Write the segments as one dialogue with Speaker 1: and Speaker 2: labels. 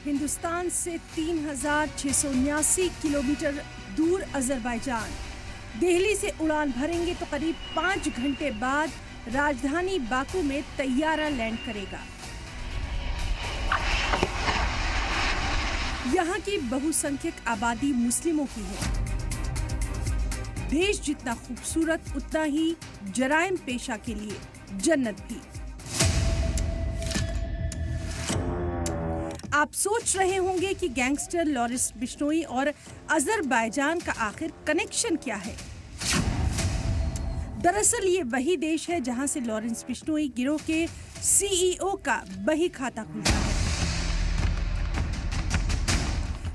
Speaker 1: हिंदुस्तान से 3,679 किलोमीटर दूर अजरबैजान। दिल्ली से उड़ान भरेंगे तो करीब 5 घंटे बाद राजधानी बाकू में तैयारा लैंड करेगा। यहाँ की बहुसंख्यक आबादी मुस्लिमों की है। देश जितना खूबसूरत उतना ही जराइम पेशा के लिए जन्नत भी। आप सोच रहे होंगे कि गैंगस्टर लॉरेंस बिश्नोई और अजरबैजान का आखिर कनेक्शन क्या है। दरअसल ये वही देश है जहां से लॉरेंस बिश्नोई गिरोह के सीईओ का बही खाता खुलता है।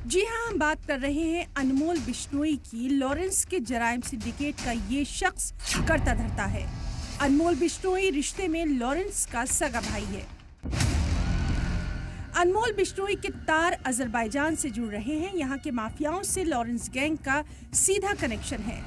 Speaker 1: जी हां, हम बात कर रहे हैं अनमोल बिश्नोई की। लॉरेंस के जराइम सिंडिकेट का ये शख्स करता धरता है। अनमोल बिश्नोई रिश्ते में लॉरेंस का सगा भाई है। अनमोल बिश्नोई के तार अजरबैजान से जुड़ रहे हैं। यहाँ के माफियाओं से लॉरेंस गैंग का सीधा कनेक्शन है।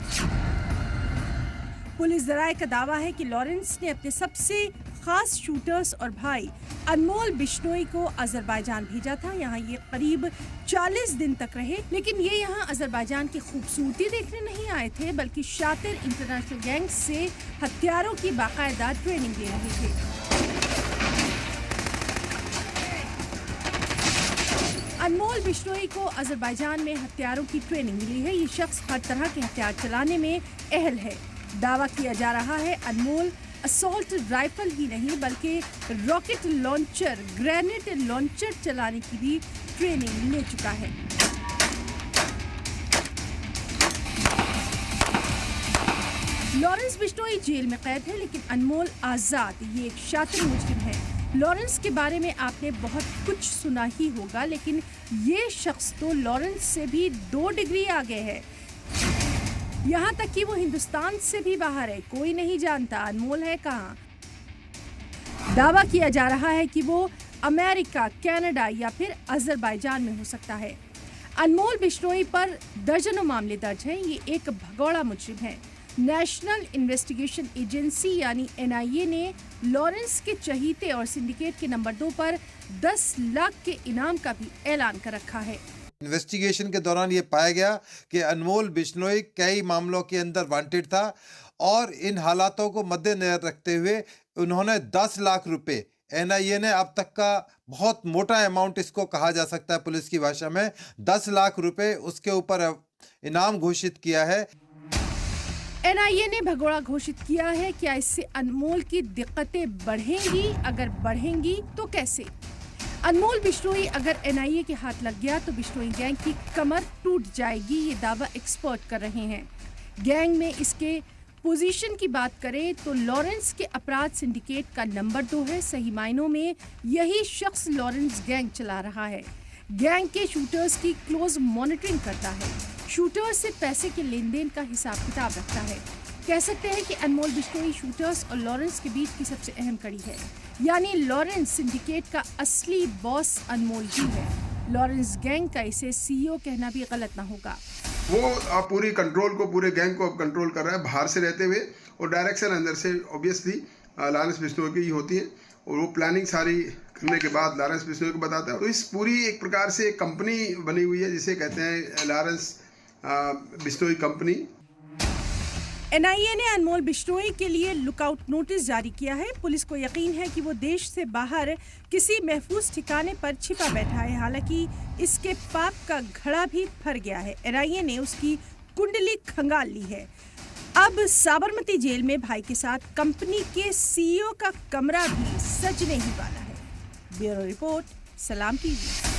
Speaker 1: पुलिस जराये का दावा है कि लॉरेंस ने अपने सबसे खास शूटर्स और भाई अनमोल बिश्नोई को अजरबैजान भेजा था। यहाँ ये करीब 40 दिन तक रहे, लेकिन ये यहाँ अजरबैजान की खूबसूरती देखने नहीं आए थे, बल्कि शातिर इंटरनेशनल गैंग से हथियारों की बाकायदा ट्रेनिंग ले रहे थे। अनमोल बिश्नोई को अजरबैजान में हथियारों की ट्रेनिंग मिली है। ये शख्स हर तरह के हथियार चलाने में अहल है। दावा किया जा रहा है अनमोल असॉल्ट राइफल ही नहीं बल्कि रॉकेट लॉन्चर, ग्रेनेड लॉन्चर चलाने की भी ट्रेनिंग ले चुका है। लॉरेंस बिश्नोई जेल में कैद है, लेकिन अनमोल आजाद। ये एक शातिर मुजरिम है। लॉरेंस के बारे में आपने बहुत कुछ सुना ही होगा, लेकिन ये शख्स तो लॉरेंस से भी 2 डिग्री आगे है। यहाँ तक कि वो हिंदुस्तान से भी बाहर है। कोई नहीं जानता अनमोल है कहाँ। दावा किया जा रहा है कि वो अमेरिका, कनाडा या फिर अजरबैजान में हो सकता है। अनमोल बिश्नोई पर दर्जनों मामले दर्ज हैं। ये एक भगोड़ा मुजरिम है। नेशनल इन्वेस्टिगेशन एजेंसी यानी NIA ने लॉरेंस के चहीते और सिंडिकेट के नंबर 2 पर 10 लाख के इनाम का भी ऐलान कर रखा है।
Speaker 2: इन्वेस्टिगेशन के दौरान ये पाया गया कि अनमोल बिश्नोई कई मामलों के अंदर वांटेड था और इन हालातों को मद्देनजर रखते हुए उन्होंने 10 लाख रुपए, NIA ने अब तक का बहुत मोटा अमाउंट इसको कहा जा सकता है पुलिस की भाषा में, 10 लाख रुपए उसके ऊपर इनाम घोषित किया है।
Speaker 1: NIA ने भगोड़ा घोषित किया है। क्या इससे अनमोल की दिक्कतें बढ़ेंगी? अगर बढ़ेंगी तो कैसे? अनमोल बिश्नोई अगर NIA के हाथ लग गया तो बिश्नोई गैंग की कमर टूट जाएगी। ये दावा एक्सपर्ट कर रहे हैं। गैंग में इसके पोजीशन की बात करें तो लॉरेंस के अपराध सिंडिकेट का नंबर 2 है। सही मायनों में यही शख्स लॉरेंस गैंग चला रहा है। गैंग के शूटर्स की क्लोज मॉनिटरिंग करता है। शूटर्स से पैसे के लेन देन का हिसाब किताब रखता है। कह सकते हैं कि अनमोल बिश्नोई शूटर्स और लॉरेंस के बीच की सबसे अहम कड़ी है। यानी लॉरेंस सिंडिकेट का असली बॉस अनमोल ही है। लॉरेंस गैंग का इसे CEO कहना भी गलत ना होगा।
Speaker 3: वो पूरी कंट्रोल को, पूरे गैंग को कंट्रोल कर रहा है बाहर से रहते हुए, और डायरेक्शन अंदर से ऑब्वियसली लॉरेंस बिश्नोई की ही होती है, और वो प्लानिंग सारी करने के बाद लॉरेंस बिश्नोई को बताता है। तो इस पूरी एक प्रकार से एक कंपनी बनी हुई है जिसे कहते हैं लॉरेंस बिश्नोई कंपनी।
Speaker 1: NIA ने अनमोल बिश्नोई के लिए लुकआउट नोटिस जारी किया है। पुलिस को यकीन है कि वो देश से बाहर किसी महफूज ठिकाने पर छिपा बैठा है। हालांकि इसके पाप का घड़ा भी फर गया है। NIA ने उसकी कुंडली खंगाल ली है। अब साबरमती जेल में भाई के साथ कंपनी के CEO का कमरा भी सजने ही वाला है। ब्यूरो रिपोर्ट, सलाम TV।